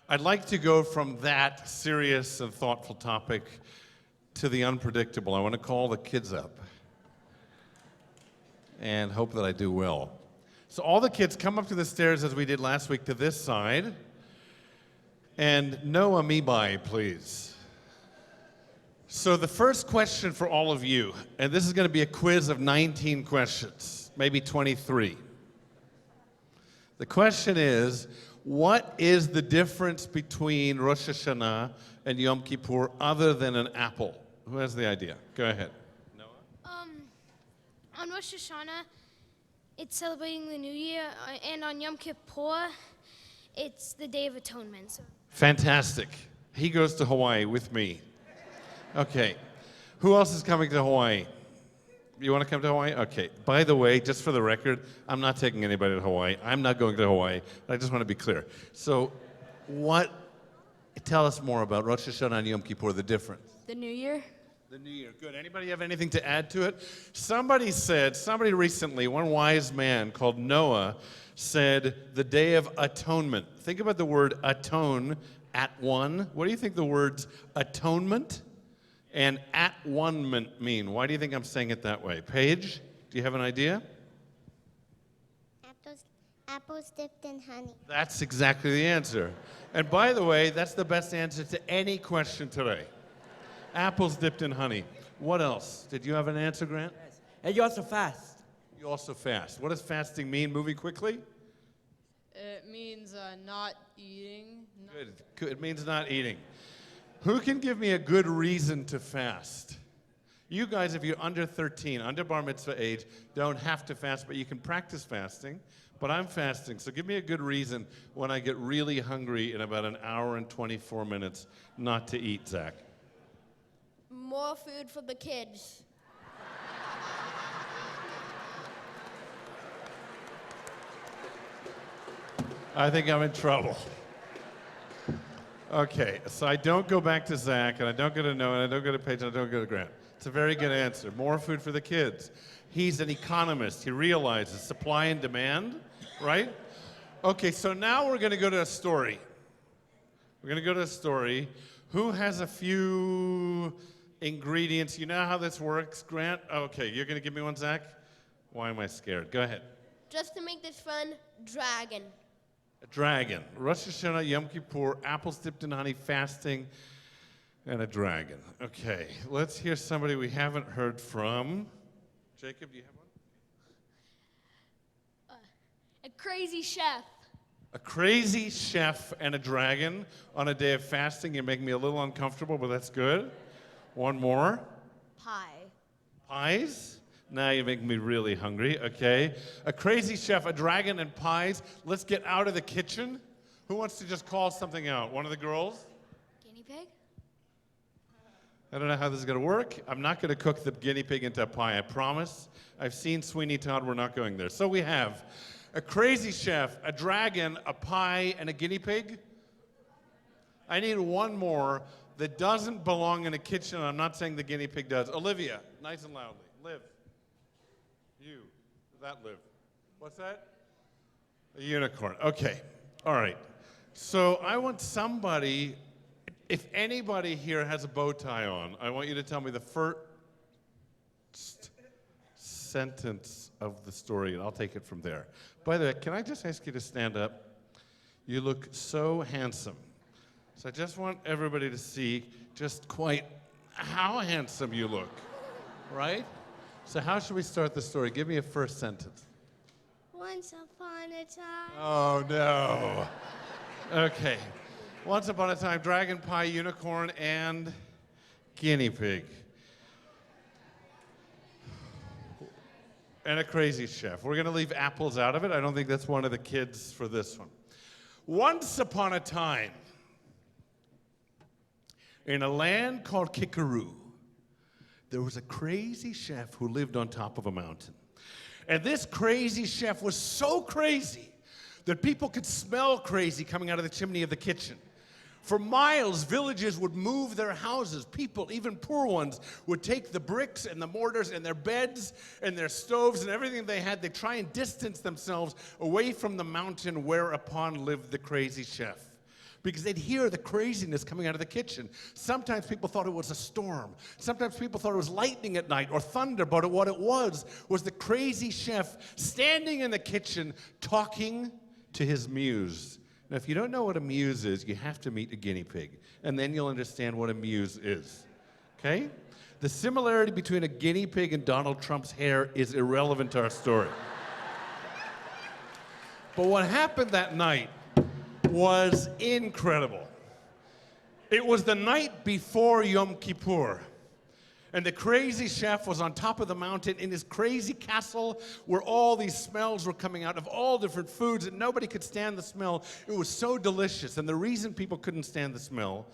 I'd like to go from that serious and thoughtful topic to the unpredictable. I want to call the kids up and hope that I do well. So all the kids come up to the stairs as we did last week to this side. And Noah Mebai, please. So the first question for all of you, and this is going to be a quiz of 19 questions, maybe 23. The question is, what is the difference between Rosh Hashanah and Yom Kippur other than an apple? Who has the idea? Go ahead. Noah? On Rosh Hashanah, it's celebrating the New Year, and on Yom Kippur, it's the Day of Atonement. So. Fantastic. He goes to Hawaii with me. Okay. Who else is coming to Hawaii? You want to come to Hawaii? Okay. By the way, just for the record, I'm not taking anybody to Hawaii. I'm not going to Hawaii. I just want to be clear. So, tell us more about Rosh Hashanah and Yom Kippur, the difference. The New Year? The New Year. Good. Anybody have anything to add to it? Somebody recently, one wise man called Noah, said the Day of Atonement. Think about the word atone, at one. What do you think the words atonement and at one-ment mean? Why do you think I'm saying it that way? Paige, do you have an idea? Apples dipped in honey. That's exactly the answer. And by the way, that's the best answer to any question today. Apples dipped in honey. What else? Did you have an answer, Grant? Yes. And you also fast. You also fast. What does fasting mean? Moving quickly? It means not eating. Good. It means not eating. Who can give me a good reason to fast? You guys, if you're under 13, under bar mitzvah age, don't have to fast, but you can practice fasting. But I'm fasting, so give me a good reason when I get really hungry in about an hour and 24 minutes not to eat, Zach. More food for the kids. I think I'm in trouble. Okay, so I don't go back to Zach, and I don't go to Noah, and I don't go to Paige, and I don't go to Grant. It's a very good answer. More food for the kids. He's an economist. He realizes supply and demand, right? Okay, so now we're going to go to a story. We're going to go to a story. Who has a few ingredients? You know how this works, Grant? Okay, you're going to give me one, Zach? Why am I scared? Go ahead. Just to make this fun, dragon. A dragon. Rosh Hashanah, Yom Kippur, apples dipped in honey, fasting, and a dragon. Okay, let's hear somebody we haven't heard from. Jacob, do you have one? A crazy chef. A crazy chef and a dragon on a day of fasting. You're making me a little uncomfortable, but that's good. One more. Pie. Pies? Now you're making me really hungry, okay. A crazy chef, a dragon, and pies. Let's get out of the kitchen. Who wants to just call something out? One of the girls? Guinea pig? I don't know how this is going to work. I'm not going to cook the guinea pig into a pie, I promise. I've seen Sweeney Todd. We're not going there. So we have a crazy chef, a dragon, a pie, and a guinea pig. I need one more that doesn't belong in a kitchen. I'm not saying the guinea pig does. Olivia, nice and loudly. Liv. You. That Liv. What's that? A unicorn. Okay. All right. So I want somebody, if anybody here has a bow tie on, I want you to tell me the first sentence of the story, and I'll take it from there. By the way, can I just ask you to stand up? You look so handsome. So I just want everybody to see just quite how handsome you look, right? So how should we start the story? Give me a first sentence. Once upon a time. Oh, no. Okay. Once upon a time, dragon, pie, unicorn, and guinea pig. And a crazy chef. We're going to leave apples out of it. I don't think that's one of the kids for this one. Once upon a time, in a land called Kikaru, there was a crazy chef who lived on top of a mountain. And this crazy chef was so crazy that people could smell crazy coming out of the chimney of the kitchen. For miles, villages would move their houses. People, even poor ones, would take the bricks and the mortars and their beds and their stoves and everything they had. They'd try and distance themselves away from the mountain whereupon lived the crazy chef. because they'd hear the craziness coming out of the kitchen. Sometimes people thought it was a storm. Sometimes people thought it was lightning at night or thunder, but what it was the crazy chef standing in the kitchen talking to his muse. Now, if you don't know what a muse is, you have to meet a guinea pig, and then you'll understand what a muse is, okay? The similarity between a guinea pig and Donald Trump's hair is irrelevant to our story. But what happened that night was incredible. It was the night before Yom Kippur. And the crazy chef was on top of the mountain in his crazy castle where all these smells were coming out of all different foods and nobody could stand the smell. It was so delicious. And the reason people couldn't stand the smell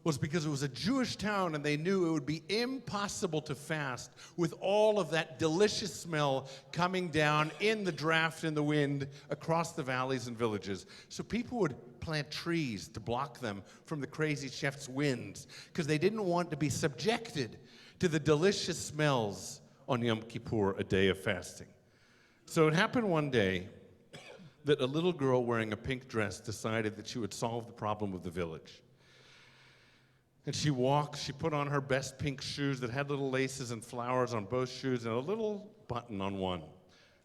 was because it was a Jewish town and they knew it would be impossible to fast with all of that delicious smell coming down in the draft and the wind across the valleys and villages. So people would plant trees to block them from the crazy chef's winds because they didn't want to be subjected to the delicious smells on Yom Kippur, a day of fasting. So it happened one day that a little girl wearing a pink dress decided that she would solve the problem of the village. And she put on her best pink shoes that had little laces and flowers on both shoes and a little button on one.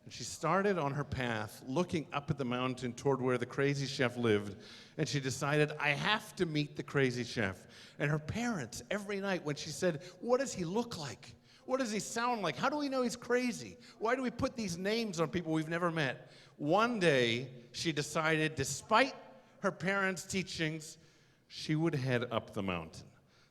And she started on her path, looking up at the mountain toward where the crazy chef lived, and she decided, I have to meet the crazy chef. And her parents, every night when she said, what does he look like? What does he sound like? How do we know he's crazy? Why do we put these names on people we've never met? One day, she decided, despite her parents' teachings, she would head up the mountain.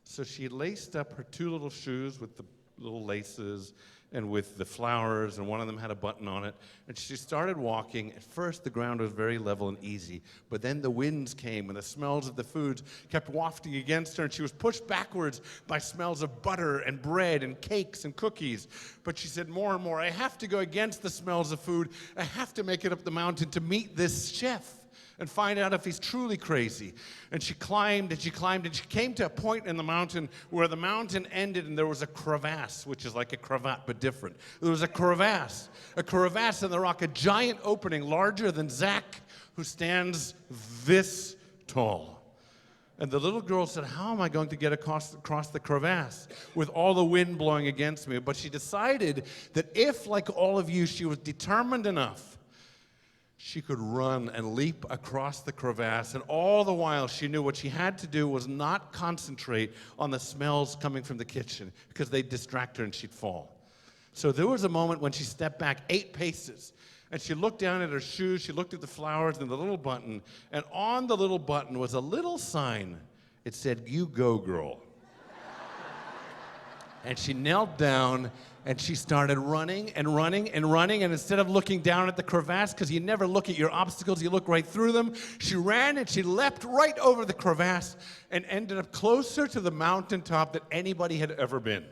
So she laced up her two little shoes with the little laces and with the flowers, and one of them had a button on it. And she started walking. At first, the ground was very level and easy, but then the winds came and the smells of the foods kept wafting against her, and she was pushed backwards by smells of butter and bread and cakes and cookies. But she said more and more, I have to go against the smells of food. I have to make it up the mountain to meet this chef and find out if he's truly crazy. And she climbed and she climbed and she came to a point in the mountain where the mountain ended and there was a crevasse, which is like a cravat but different. There was a crevasse in the rock, a giant opening larger than Zach, who stands this tall. And the little girl said, how am I going to get across the crevasse with all the wind blowing against me? But she decided that if, like all of you, she was determined enough, she could run and leap across the crevasse, and all the while she knew what she had to do was not concentrate on the smells coming from the kitchen because they'd distract her and she'd fall. So there was a moment when she stepped back 8 paces and she looked down at her shoes, she looked at the flowers and the little button, and on the little button was a little sign. It said, "You go, girl." And she knelt down and she started running and running and running, and instead of looking down at the crevasse, because you never look at your obstacles, you look right through them, she ran and she leapt right over the crevasse and ended up closer to the mountaintop than anybody had ever been.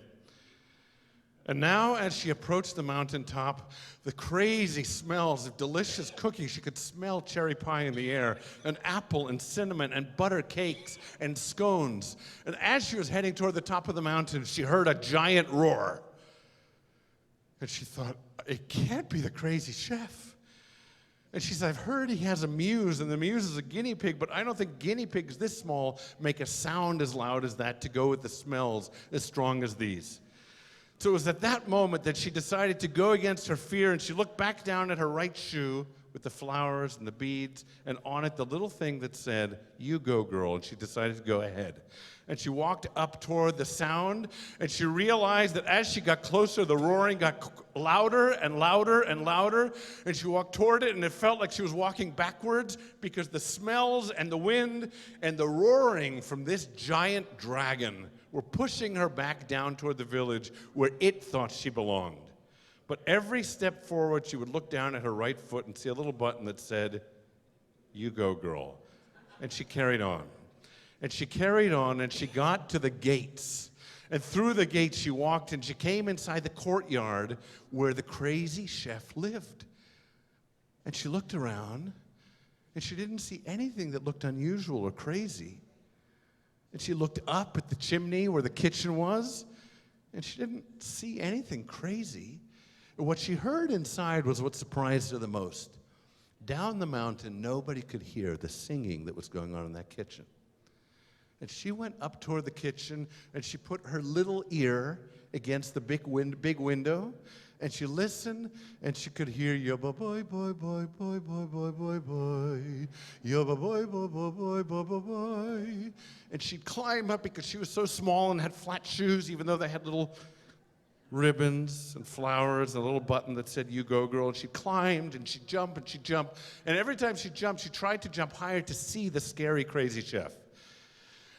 And now, as she approached the mountaintop, the crazy smells of delicious cookies, she could smell cherry pie in the air, and apple and cinnamon and butter cakes and scones. And as she was heading toward the top of the mountain, she heard a giant roar. And she thought, it can't be the crazy chef. And she said, I've heard he has a muse, and the muse is a guinea pig, but I don't think guinea pigs this small make a sound as loud as that to go with the smells as strong as these. So it was at that moment that she decided to go against her fear, and she looked back down at her right shoe with the flowers and the beads, and on it the little thing that said, "You go, girl," and she decided to go ahead. And she walked up toward the sound, and she realized that as she got closer, the roaring got louder and louder and louder, and she walked toward it, and it felt like she was walking backwards because the smells and the wind and the roaring from this giant dragon were pushing her back down toward the village where it thought she belonged. But every step forward, she would look down at her right foot and see a little button that said, "You go, girl." And she carried on. And she carried on, and she got to the gates. And through the gates she walked, and she came inside the courtyard where the crazy chef lived. And she looked around, and she didn't see anything that looked unusual or crazy. And she looked up at the chimney where the kitchen was, and she didn't see anything crazy. And what she heard inside was what surprised her the most. Down the mountain, nobody could hear the singing that was going on in that kitchen. And she went up toward the kitchen, and she put her little ear against the big window, and she listened, and she could hear yabba boy boy boy boy boy boy boy boy, yabba boy boy boy boy boy boy boy. And she'd climb up because she was so small and had flat shoes, even though they had little ribbons and flowers and a little button that said, "You go, girl." And she climbed and she jumped and she jumped. And every time she jumped, she tried to jump higher to see the scary, crazy chef.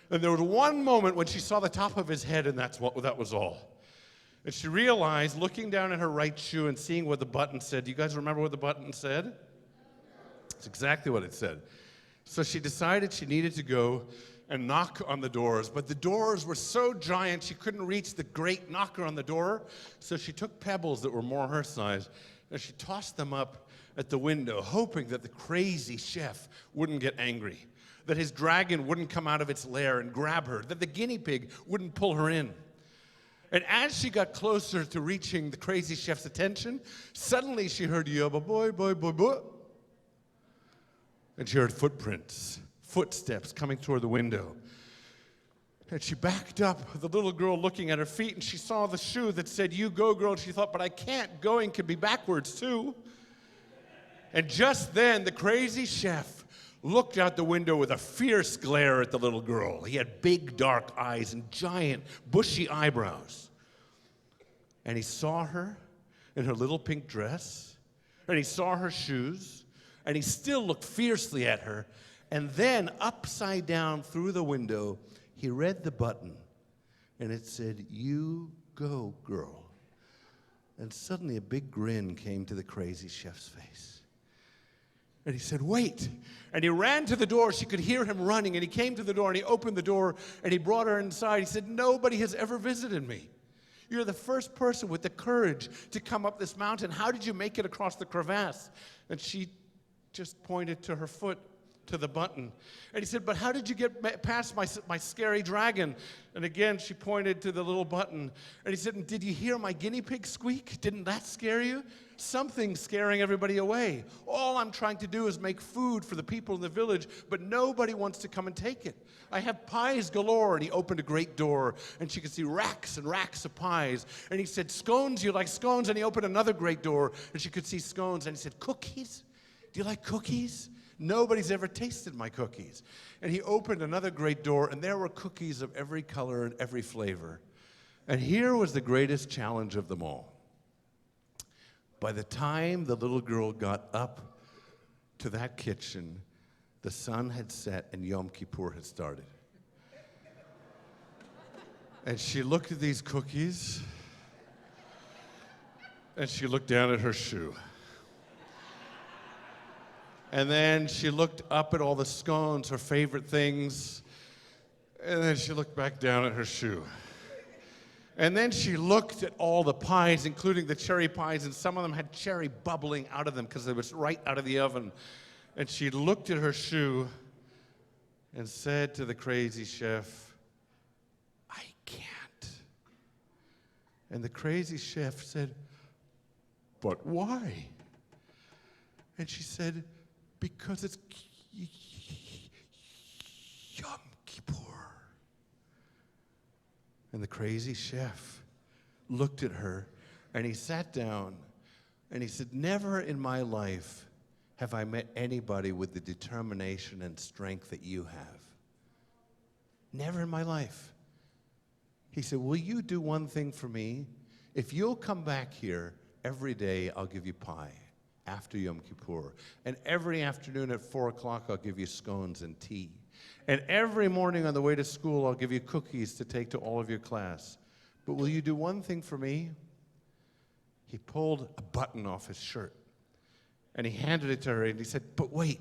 And there was one moment when she saw the top of his head, and that was all. And she realized, looking down at her right shoe and seeing what the button said. Do you guys remember what the button said? It's exactly what it said. So she decided she needed to go and knock on the doors, but the doors were so giant she couldn't reach the great knocker on the door. So she took pebbles that were more her size and she tossed them up at the window, hoping that the crazy chef wouldn't get angry, that his dragon wouldn't come out of its lair and grab her, that the guinea pig wouldn't pull her in. And as she got closer to reaching the crazy chef's attention, suddenly she heard yabba boy boy boy boy, and she heard footsteps coming toward the window. And she backed up, the little girl looking at her feet, and she saw the shoe that said, "You go, girl." And she thought, but I can't. Going could be backwards, too. And just then, the crazy chef looked out the window with a fierce glare at the little girl. He had big, dark eyes and giant, bushy eyebrows. And he saw her in her little pink dress, and he saw her shoes, and he still looked fiercely at her. And then, upside down through the window, he read the button, and it said, "You go, girl." And suddenly a big grin came to the crazy chef's face. And he said, "Wait." And he ran to the door. She could hear him running, and he came to the door, and he opened the door, and he brought her inside. He said, "Nobody has ever visited me. You're the first person with the courage to come up this mountain. How did you make it across the crevasse?" And she just pointed to her foot, to the button. And he said, "But how did you get past my scary dragon?" And again, she pointed to the little button. And he said, "Did you hear my guinea pig squeak? Didn't that scare you? Something's scaring everybody away. All I'm trying to do is make food for the people in the village, but nobody wants to come and take it. I have pies galore." And he opened a great door, and she could see racks and racks of pies. And he said, "Scones, you like scones?" And he opened another great door, and she could see scones. And he said, "Cookies? Do you like cookies? Nobody's ever tasted my cookies." And he opened another great door, and there were cookies of every color and every flavor. And here was the greatest challenge of them all. By the time the little girl got up to that kitchen, the sun had set and Yom Kippur had started. And she looked at these cookies, and she looked down at her shoe. And then she looked up at all the scones, her favorite things, and then she looked back down at her shoe. And then she looked at all the pies, including the cherry pies, and some of them had cherry bubbling out of them because they was right out of the oven. And she looked at her shoe and said to the crazy chef, "I can't." And the crazy chef said, "But why?" And she said, "Because it's Yom Kippur." And the crazy chef looked at her, and he sat down, and he said, "Never in my life have I met anybody with the determination and strength that you have. Never in my life." He said, "Will you do one thing for me? If you'll come back here every day, I'll give you pie after Yom Kippur. And every afternoon at 4 o'clock, I'll give you scones and tea. And every morning on the way to school, I'll give you cookies to take to all of your class. But will you do one thing for me?" He pulled a button off his shirt, and he handed it to her, and he said, "But wait."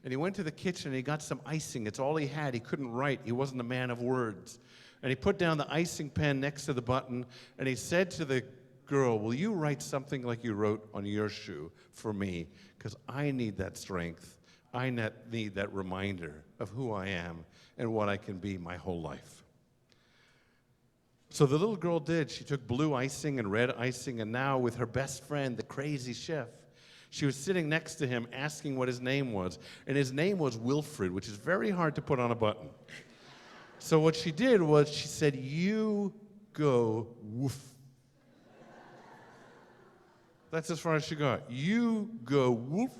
And he went to the kitchen, and he got some icing. It's all he had. He couldn't write. He wasn't a man of words. And he put down the icing pen next to the button, and he said to the girl, "Will you write something like you wrote on your shoe for me? Because I need that strength. I need that reminder of who I am and what I can be my whole life." So the little girl did. She took blue icing and red icing, and now with her best friend, the crazy chef, She was sitting next to him asking what his name was, and his name was Wilfred, which is very hard to put on a button. So what she did was she said, "You go woof." That's as far as she got. "You go woof."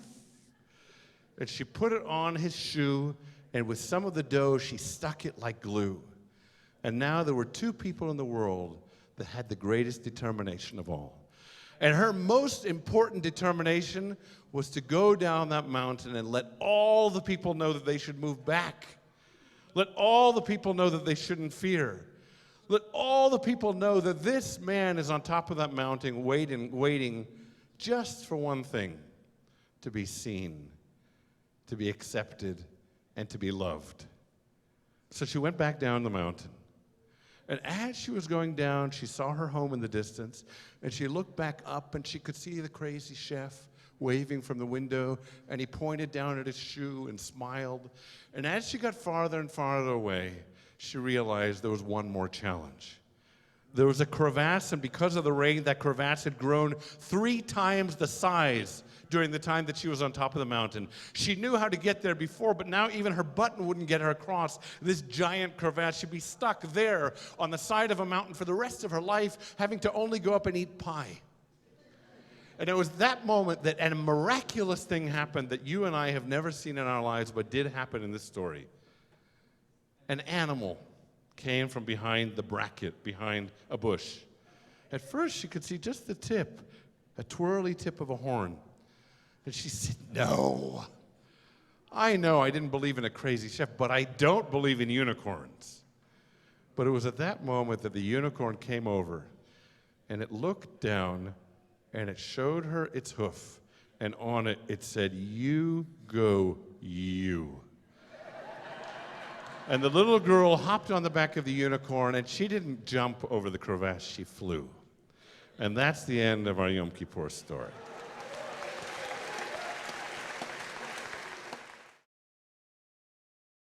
And she put it on his shoe, and with some of the dough, she stuck it like glue. And now there were two people in the world that had the greatest determination of all. And her most important determination was to go down that mountain and let all the people know that they should move back. Let all the people know that they shouldn't fear. Let all the people know that this man is on top of that mountain waiting just for one thing: to be seen, to be accepted, and to be loved. So she went back down the mountain. And as she was going down, she saw her home in the distance, and she looked back up, and she could see the crazy chef waving from the window, and he pointed down at his shoe and smiled. And as she got farther and farther away, she realized there was one more challenge. There was a crevasse, and because of the rain, that crevasse had grown 3 times the size during the time that she was on top of the mountain. She knew how to get there before, but now even her button wouldn't get her across this giant crevasse. She'd be stuck there on the side of a mountain for the rest of her life, having to only go up and eat pie. And it was that moment that a miraculous thing happened that you and I have never seen in our lives, but did happen in this story. An animal came from behind the bracket, behind a bush. At first, she could see just the tip, a twirly tip of a horn. And she said, "No. I know I didn't believe in a crazy chef, but I don't believe in unicorns." But it was at that moment that the unicorn came over, and it looked down, and it showed her its hoof, and on it, it said, "You go, you." And the little girl hopped on the back of the unicorn, and she didn't jump over the crevasse, she flew. And that's the end of our Yom Kippur story.